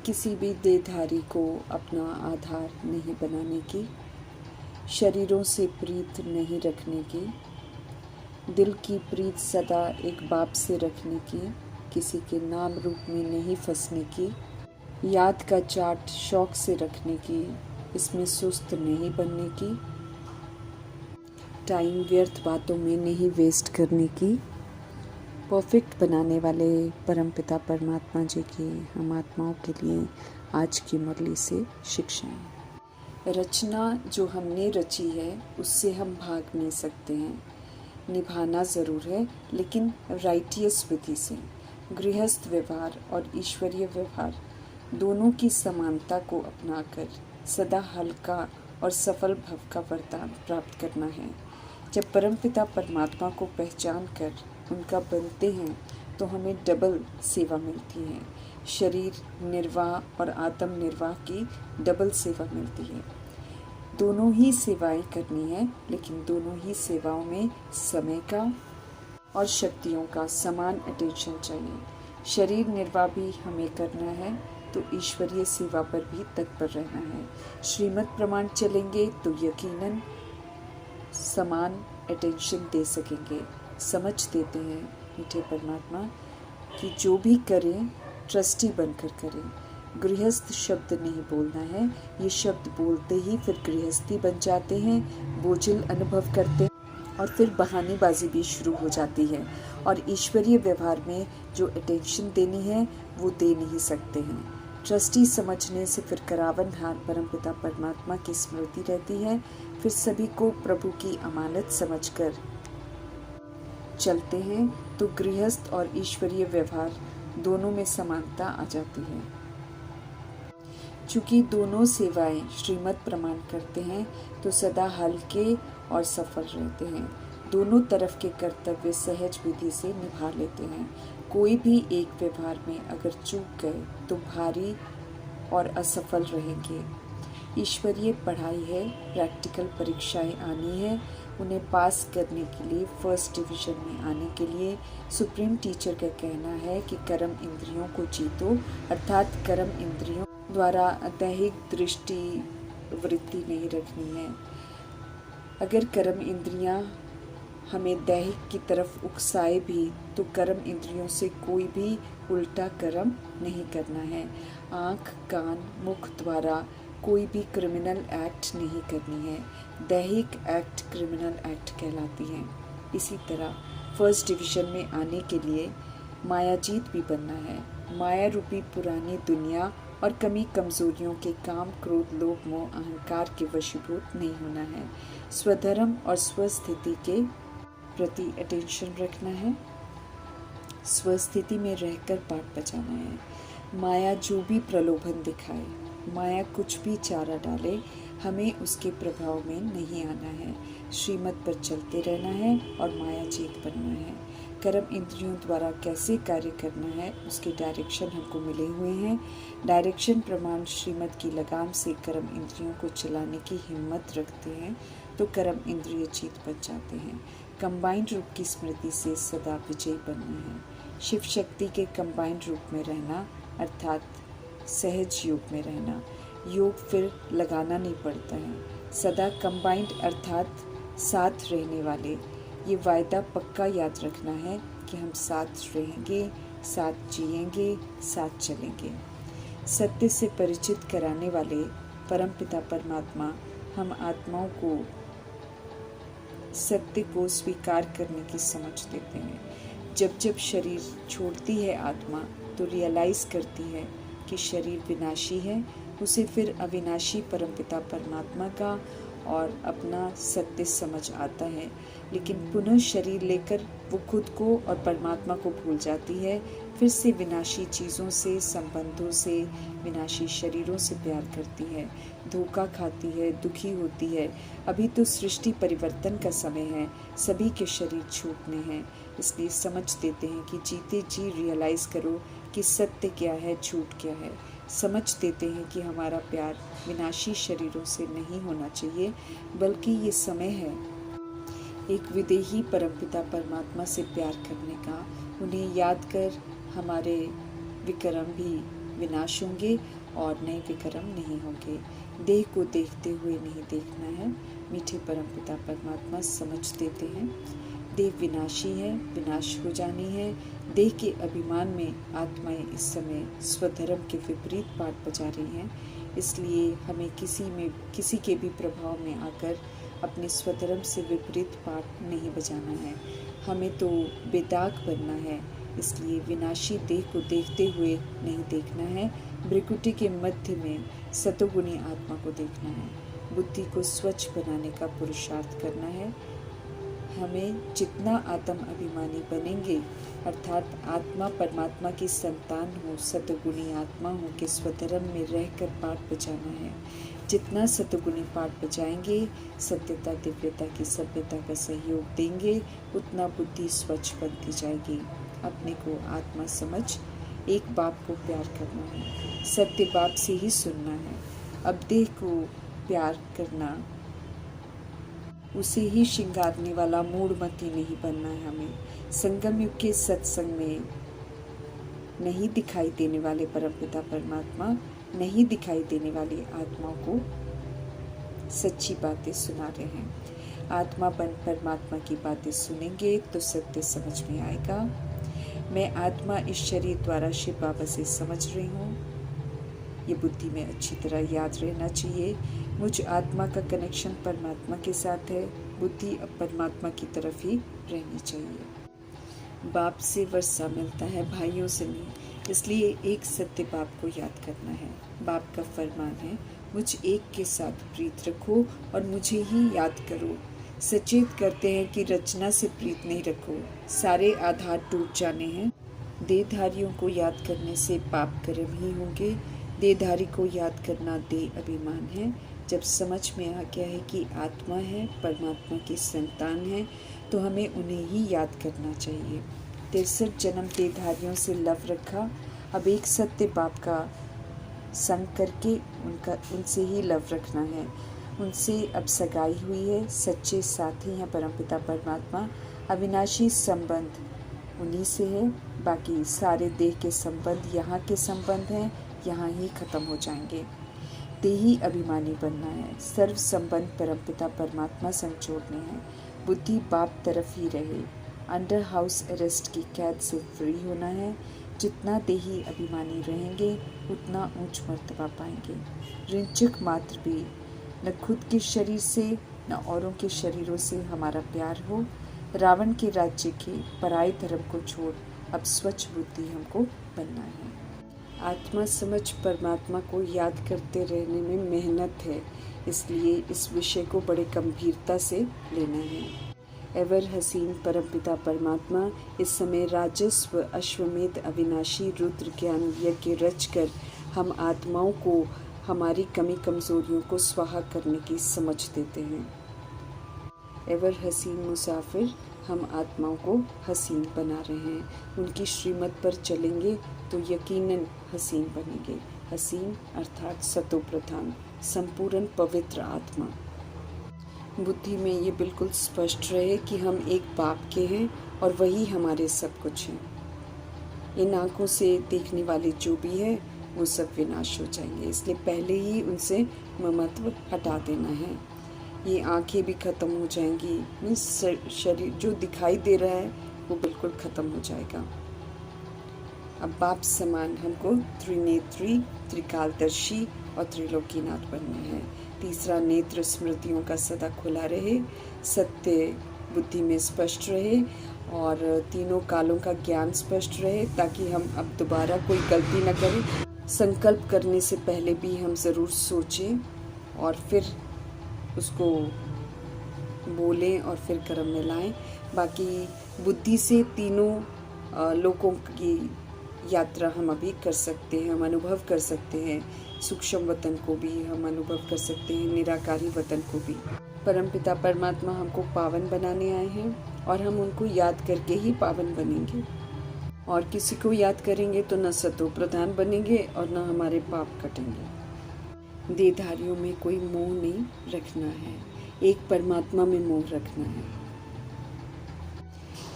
किसी भी देहधारी को अपना आधार नहीं बनाने की, शरीरों से प्रीत नहीं रखने की, दिल की प्रीत सदा एक बाप से रखने की, किसी के नाम रूप में नहीं फंसने की, याद का चार्ट शौक से रखने की, इसमें सुस्त नहीं बनने की, टाइम व्यर्थ बातों में नहीं वेस्ट करने की, परफेक्ट बनाने वाले परमपिता परमात्मा जी की हम आत्माओं के लिए आज की मुरली से शिक्षाएं। रचना जो हमने रची है उससे हम भाग नहीं सकते हैं, निभाना ज़रूर है लेकिन राइटियस विधि से। गृहस्थ व्यवहार और ईश्वरीय व्यवहार दोनों की समानता को अपनाकर सदा हल्का और सफल भव का वरदान प्राप्त करना है। जब परमपिता परमात्मा को पहचान कर उनका बनते हैं तो हमें डबल सेवा मिलती है। शरीर निर्वाह और आत्म निर्वाह की डबल सेवा मिलती है। दोनों ही सेवाएं करनी है, लेकिन दोनों ही सेवाओं में समय का और शक्तियों का समान अटेंशन चाहिए। शरीर निर्वाह भी हमें करना है तो ईश्वरीय सेवा पर भी तत्पर रहना है। श्रीमद् प्रमाण चलेंगे तो यकीनन समान अटेंशन दे सकेंगे। समझ देते हैं मीठे परमात्मा कि जो भी करें ट्रस्टी बनकर करें। गृहस्थ शब्द नहीं बोलना है, ये शब्द बोलते ही फिर गृहस्थी बन जाते हैं, बोझिल अनुभव करते हैं और फिर बहानेबाजी भी शुरू हो जाती है और ईश्वरीय व्यवहार में जो अटेंशन देनी है वो दे नहीं सकते हैं। ट्रस्टी समझने से फिर करावन हार परमपिता परमात्मा की स्मृति रहती है। फिर सभी को प्रभु की अमानत समझकर चलते हैं तो गृहस्थ और ईश्वरीय व्यवहार दोनों में समानता आ जाती है। चूँकि दोनों सेवाएं श्रीमद् प्रमाण करते हैं तो सदा हल्के और सफल रहते हैं। दोनों तरफ के कर्तव्य सहज विधि से निभा लेते हैं। कोई भी एक व्यवहार में अगर चूक गए तो भारी और असफल रहेंगे। ईश्वरीय पढ़ाई है, प्रैक्टिकल परीक्षाएं आनी है। उन्हें पास करने के लिए फर्स्ट डिवीज़न में आने के लिए सुप्रीम टीचर का कहना है कि कर्म इंद्रियों को जीतो, अर्थात कर्म इंद्रियों द्वारा दैहिक दृष्टि वृत्ति नहीं रखनी है। अगर कर्म इंद्रियां हमें दैहिक की तरफ उकसाए भी तो कर्म इंद्रियों से कोई भी उल्टा कर्म नहीं करना है। आँख, कान, मुख द्वारा कोई भी क्रिमिनल एक्ट नहीं करनी है। दैहिक एक्ट क्रिमिनल एक्ट कहलाती हैं। इसी तरह फर्स्ट डिवीज़न में आने के लिए मायाजीत भी बनना है। माया रूपी पुरानी दुनिया और कमी कमजोरियों के काम, क्रोध, लोभ, मोह, अहंकार के वशीभूत नहीं होना है। स्वधर्म और स्वस्थिति के प्रति अटेंशन रखना है। स्वस्थिति में रहकर पाठ बजाना है। माया जो भी प्रलोभन दिखाए, माया कुछ भी चारा डाले, हमें उसके प्रभाव में नहीं आना है। श्रीमत पर चलते रहना है और माया जीत बनना है। कर्म इंद्रियों द्वारा कैसे कार्य करना है उसके डायरेक्शन हमको मिले हुए हैं। डायरेक्शन प्रमाण श्रीमत की लगाम से कर्म इंद्रियों को चलाने की हिम्मत रखते हैं तो कर्म इंद्रिय जीत बन जाते हैं। कंबाइंड रूप की स्मृति से सदा विजयी बनना है। शिव शक्ति के कंबाइंड रूप में रहना अर्थात सहज योग में रहना। योग फिर लगाना नहीं पड़ता है। सदा कंबाइंड अर्थात साथ रहने वाले। ये वायदा पक्का याद रखना है कि हम साथ रहेंगे, साथ जिएंगे, साथ चलेंगे। सत्य से परिचित कराने वाले परमपिता परमात्मा हम आत्माओं को सत्य को स्वीकार करने की समझ देते हैं। जब जब शरीर छोड़ती है आत्मा तो रियलाइज़ करती है कि शरीर विनाशी है। उसे फिर अविनाशी परमपिता परमात्मा का और अपना सत्य समझ आता है, लेकिन पुनः शरीर लेकर वो खुद को और परमात्मा को भूल जाती है। फिर से विनाशी चीज़ों से, संबंधों से, विनाशी शरीरों से प्यार करती है, धोखा खाती है, दुखी होती है। अभी तो सृष्टि परिवर्तन का समय है, सभी के शरीर छूटने हैं। इसलिए समझ देते हैं कि जीते जी रियलाइज़ करो कि सत्य क्या है, झूठ क्या है। समझ देते हैं कि हमारा प्यार विनाशी शरीरों से नहीं होना चाहिए, बल्कि ये समय है एक विदेही परमपिता परमात्मा से प्यार करने का। उन्हें याद कर हमारे विक्रम भी विनाश होंगे और नए विक्रम नहीं होंगे। देह को देखते हुए नहीं देखना है। मीठे परमपिता परमात्मा समझ देते हैं देह विनाशी है, विनाश हो जानी है। देह के अभिमान में आत्माएं इस समय स्वधर्म के विपरीत पाठ बजा रही हैं। इसलिए हमें किसी के भी प्रभाव में आकर अपने स्वधर्म से विपरीत पाठ नहीं बजाना है। हमें तो बेदाग बनना है। इसलिए विनाशी देह को देखते हुए नहीं देखना है। भ्रिकुटी के मध्य में सतोगुणी आत्मा को देखना है। बुद्धि को स्वच्छ बनाने का पुरुषार्थ करना है। हमें जितना आत्म अभिमानी बनेंगे, अर्थात आत्मा परमात्मा की संतान हो, सतगुणी आत्मा हो के स्वधर्म में रहकर पाठ बजाना है। जितना सतगुणी पाठ बजाएंगे, सत्यता दिव्यता की सभ्यता का सहयोग देंगे, उतना बुद्धि स्वच्छ बनती जाएगी। अपने को आत्मा समझ एक बाप को प्यार करना है, सत्य बाप से ही सुनना है। अब देह को प्यार करना, उसे ही श्रृंगारने वाला मूढ़मती नहीं बनना है। हमें संगम युग के सत्संग में नहीं दिखाई देने वाले परमपिता परमात्मा, नहीं दिखाई देने वाली आत्माओं को सच्ची बातें सुना रहे हैं। आत्मा बन परमात्मा की बातें सुनेंगे तो सत्य समझ में आएगा। मैं आत्मा इस शरीर द्वारा शिव बाबा से समझ रही हूँ, ये बुद्धि में अच्छी तरह याद रहना चाहिए। मुझ आत्मा का कनेक्शन परमात्मा के साथ है। बुद्धि अब परमात्मा की तरफ ही रहनी चाहिए। बाप से वर्षा मिलता है, भाइयों से नहीं। इसलिए एक सत्य बाप को याद करना है। बाप का फरमान है, मुझ एक के साथ प्रीत रखो और मुझे ही याद करो। सचेत करते हैं कि रचना से प्रीत नहीं रखो, सारे आधार टूट जाने हैं। देहधारियों को याद करने से पाप कर्म ही होंगे। देहधारी को याद करना देह अभिमान है। जब समझ में आ गया है कि आत्मा है, परमात्मा की संतान है, तो हमें उन्हें ही याद करना चाहिए। 63 जन्म देहधारियों से लव रखा, अब एक सत्य बाप का संग करके उनसे ही लव रखना है। उनसे अब सगाई हुई है, सच्चे साथी हैं परमपिता परमात्मा। अविनाशी संबंध उन्हीं से है। बाकी सारे देह के संबंध यहाँ के संबंध हैं, यहाँ ही खत्म हो जाएंगे। देही अभिमानी बनना है। सर्व संबंध परमपिता परमात्मा संग जोड़ने हैं। बुद्धि बाप तरफ ही रहे। अंडर हाउस अरेस्ट की कैद से फ्री होना है। जितना देही अभिमानी रहेंगे उतना ऊंच मर्तबा पाएंगे। ऋंचक मात्र भी न खुद के शरीर से न औरों के शरीरों से हमारा प्यार हो। रावण के राज्य के पराये धर्म को छोड़ अब स्वच्छ बुद्धि हमको बनना है। आत्मा समझ परमात्मा को याद करते रहने में मेहनत है, इसलिए इस विषय को बड़े गंभीरता से लेना है। एवर हसीन परमपिता परमात्मा इस समय राजस्व अश्वमेध अविनाशी रुद्र ज्ञान यज्ञ रचकर हम आत्माओं को हमारी कमी कमजोरियों को स्वाहा करने की समझ देते हैं। एवर हसीन मुसाफिर हम आत्माओं को हसीन बना रहे हैं। उनकी श्रीमत पर चलेंगे तो यकीनन हसीन बनेंगे। हसीन अर्थात सतो प्रधान, संपूर्ण पवित्र आत्मा। बुद्धि में ये बिल्कुल स्पष्ट रहे कि हम एक बाप के हैं और वही हमारे सब कुछ हैं। इन आँखों से देखने वाले जो भी है वो सब विनाश हो जाएंगे, इसलिए पहले ही उनसे ममत्व हटा देना है। ये आँखें भी ख़त्म हो जाएंगी, मीन्स शरीर जो दिखाई दे रहा है वो बिल्कुल ख़त्म हो जाएगा। अब बाप समान हमको त्रिनेत्री, त्रिकालदर्शी और त्रिलोकीनाथ बनना है। तीसरा नेत्र स्मृतियों का सदा खुला रहे, सत्य बुद्धि में स्पष्ट रहे और तीनों कालों का ज्ञान स्पष्ट रहे, ताकि हम अब दोबारा कोई गलती न करें। संकल्प करने से पहले भी हम ज़रूर सोचें और फिर उसको बोलें और फिर कर्म में लाएं। बाकी बुद्धि से तीनों लोकों की यात्रा हम अभी कर सकते हैं, हम अनुभव कर सकते हैं। सूक्ष्म वतन को भी हम अनुभव कर सकते हैं, निराकारी वतन को भी। परमपिता परमात्मा हमको पावन बनाने आए हैं और हम उनको याद करके ही पावन बनेंगे। और किसी को याद करेंगे तो न सतो प्रधान बनेंगे और न हमारे पाप कटेंगे। देहधारियों में कोई मोह नहीं रखना है, एक परमात्मा में मोह रखना है।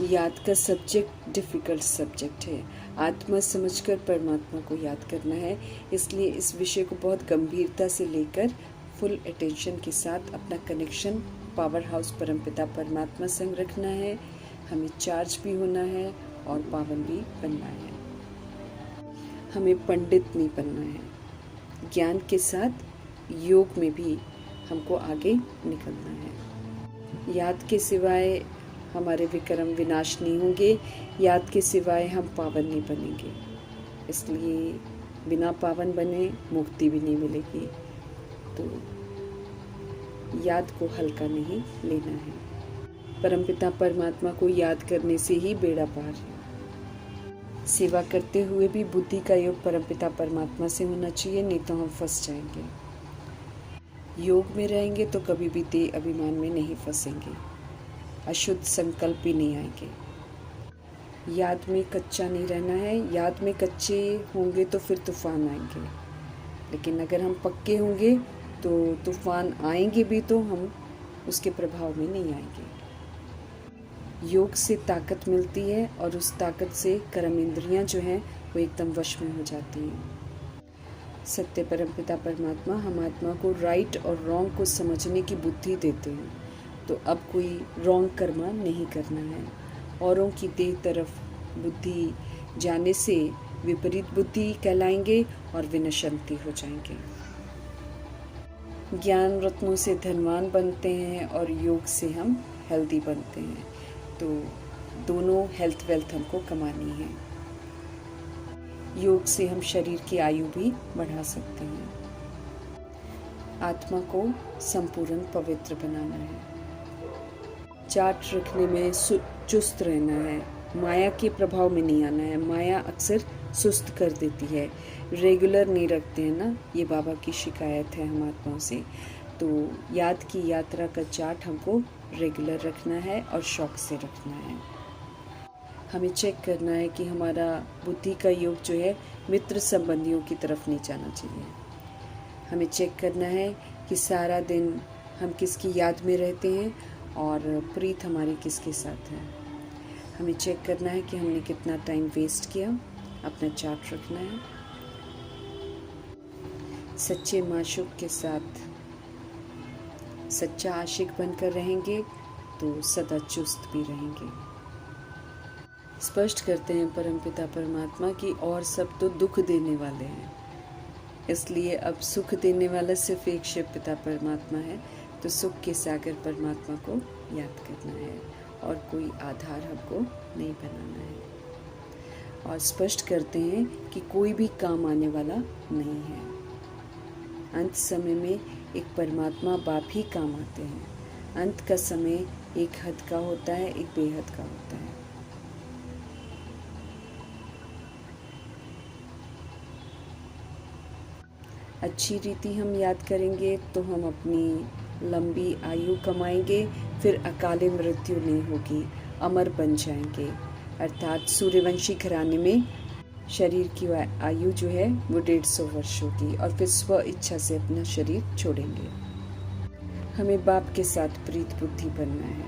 याद का सब्जेक्ट डिफ़िकल्ट सब्जेक्ट है। आत्मा समझकर परमात्मा को याद करना है, इसलिए इस विषय को बहुत गंभीरता से लेकर फुल अटेंशन के साथ अपना कनेक्शन पावर हाउस परमपिता परमात्मा संग रखना है। हमें चार्ज भी होना है और पावन भी बनना है। हमें पंडित नहीं बनना है, ज्ञान के साथ योग में भी हमको आगे निकलना है। याद के सिवाय हमारे विक्रम विनाश नहीं होंगे, याद के सिवाय हम पावन नहीं बनेंगे। इसलिए बिना पावन बने मुक्ति भी नहीं मिलेगी। तो याद को हल्का नहीं लेना है। परमपिता परमात्मा को याद करने से ही बेड़ा पार है। सेवा करते हुए भी बुद्धि का योग परमपिता परमात्मा से होना चाहिए, नहीं तो हम फंस जाएंगे। योग में रहेंगे तो कभी भी देह अभिमान में नहीं फंसेंगे, अशुद्ध संकल्प भी नहीं आएंगे। याद में कच्चा नहीं रहना है। याद में कच्चे होंगे तो फिर तूफान आएंगे, लेकिन अगर हम पक्के होंगे तो तूफान आएंगे भी तो हम उसके प्रभाव में नहीं आएंगे। योग से ताकत मिलती है और उस ताकत से कर्म इंद्रियां जो हैं वो एकदम वश में हो जाती हैं। सत्य परमपिता परमात्मा हम आत्मा को राइट और रॉन्ग को समझने की बुद्धि देते हैं। तो अब कोई रॉन्ग कर्म नहीं करना है। औरों की देह तरफ बुद्धि जाने से विपरीत बुद्धि कहलाएंगे और विनशंति हो जाएंगे। ज्ञान रत्नों से धनवान बनते हैं और योग से हम हेल्दी बनते हैं। तो दोनों हेल्थ वेल्थ हमको कमानी है। योग से हम शरीर की आयु भी बढ़ा सकते हैं। आत्मा को संपूर्ण पवित्र बनाना है। चार्ट रखने में चुस्त रहना है, माया के प्रभाव में नहीं आना है। माया अक्सर सुस्त कर देती है, रेगुलर नहीं रखते हैं ना, ये बाबा की शिकायत है हम आत्माओं से। तो याद की यात्रा का चार्ट हमको रेगुलर रखना है और शौक से रखना है। हमें चेक करना है कि हमारा बुद्धि का योग जो है मित्र संबंधियों की तरफ नहीं जाना चाहिए। हमें चेक करना है कि सारा दिन हम किसकी याद में रहते हैं और प्रीत हमारी किसके साथ है। हमें चेक करना है कि हमने कितना टाइम वेस्ट किया, अपना चार्ट रखना है। सच्चे माशूक के साथ सच्चा आशिक बनकर रहेंगे तो सदा चुस्त भी रहेंगे। स्पष्ट करते हैं परमपिता परमात्मा की और सब तो दुख देने वाले हैं, इसलिए अब सुख देने वाला सिर्फ एक शिव पिता परमात्मा है। तो सुख के सागर परमात्मा को याद करना है और कोई आधार हमको नहीं बनाना है। और स्पष्ट करते हैं कि कोई भी काम आने वाला नहीं है। अंत समय में एक परमात्मा बाप ही काम आते हैं। अंत का समय एक हद का होता है, एक बेहद का होता है। अच्छी रीति हम याद करेंगे तो हम अपनी लंबी आयु कमाएंगे, फिर अकाले मृत्यु नहीं होगी, अमर बन जाएंगे। अर्थात सूर्यवंशी घराने में शरीर की आयु जो है वो 150 वर्ष होगी और फिर स्व इच्छा से अपना शरीर छोड़ेंगे। हमें बाप के साथ प्रीत बुद्धि बनना है।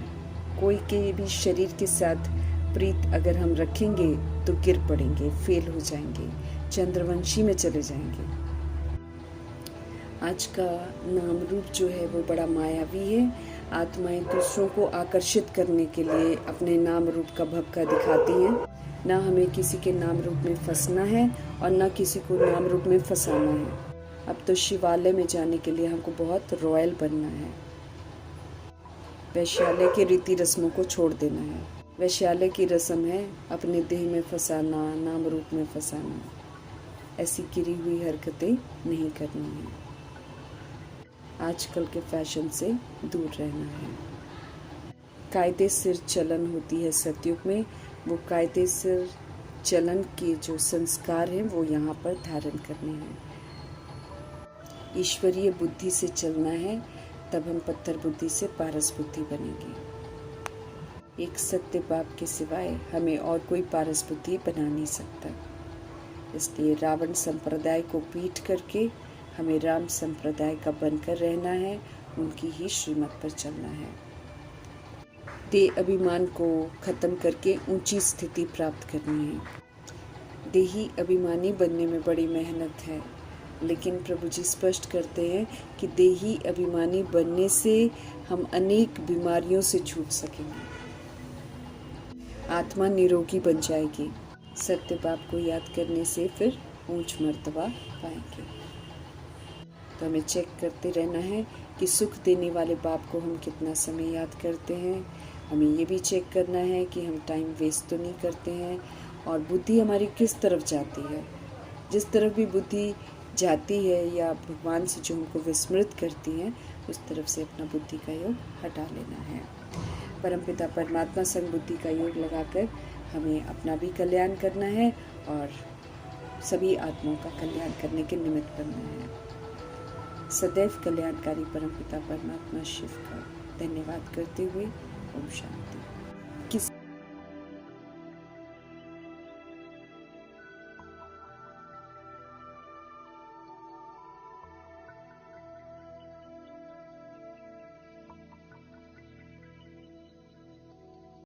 कोई के भी शरीर के साथ प्रीत अगर हम रखेंगे तो गिर पड़ेंगे, फेल हो जाएंगे, चंद्रवंशी में चले जाएंगे। आज का नाम रूप जो है वो बड़ा मायावी है। आत्माएं दूसरों को आकर्षित करने के लिए अपने नाम रूप का भक्का दिखाती हैं। ना हमें किसी के नाम रूप में फंसना है और ना किसी को नाम रूप में फंसाना है। अब तो शिवालय में जाने के लिए हमको बहुत रॉयल बनना है। वैश्यालय के रीति रस्मों को छोड़ देना है। वैश्यालय की रस्म है अपने देह में फंसाना, नाम रूप में फंसाना। ऐसी गिरी हुई हरकतें नहीं करनी है। आजकल के फैशन से दूर रहना है। कायदे सिर चलन होती है सतयुग में, वो कायदे सिर चलन के जो संस्कार हैं वो यहाँ पर धारण करने हैं। ईश्वरीय बुद्धि से चलना है, तब हम पत्थर बुद्धि से पारस बुद्धि बनेंगे। एक सत्य बाप के सिवाय हमें और कोई पारस बुद्धि बना नहीं सकता। इसलिए रावण संप्रदाय को पीट करके हमें राम संप्रदाय का बनकर रहना है, उनकी ही श्रीमत पर चलना है। देह अभिमान को खत्म करके ऊंची स्थिति प्राप्त करनी है। देही अभिमानी बनने में बड़ी मेहनत है, लेकिन प्रभु जी स्पष्ट करते हैं कि देही अभिमानी बनने से हम अनेक बीमारियों से छूट सकेंगे। आत्मा निरोगी बन जाएगी। सत्य बाप को याद करने से फिर ऊंच मर्तबा पाएंगे। तो हमें चेक करते रहना है कि सुख देने वाले बाप को हम कितना समय याद करते हैं। हमें ये भी चेक करना है कि हम टाइम वेस्ट तो नहीं करते हैं, और बुद्धि हमारी किस तरफ जाती है। जिस तरफ भी बुद्धि जाती है या भगवान से जो हमको विस्मृत करती है, उस तरफ से अपना बुद्धि का योग हटा लेना है। परमपिता परमात्मा संग बुद्धि का योग लगाकर हमें अपना भी कल्याण करना है और सभी आत्माओं का कल्याण करने के निमित्त बनना है। सदैव कल्याणकारी परमपिता परमात्मा शिव का धन्यवाद करते हुए ओम शांति।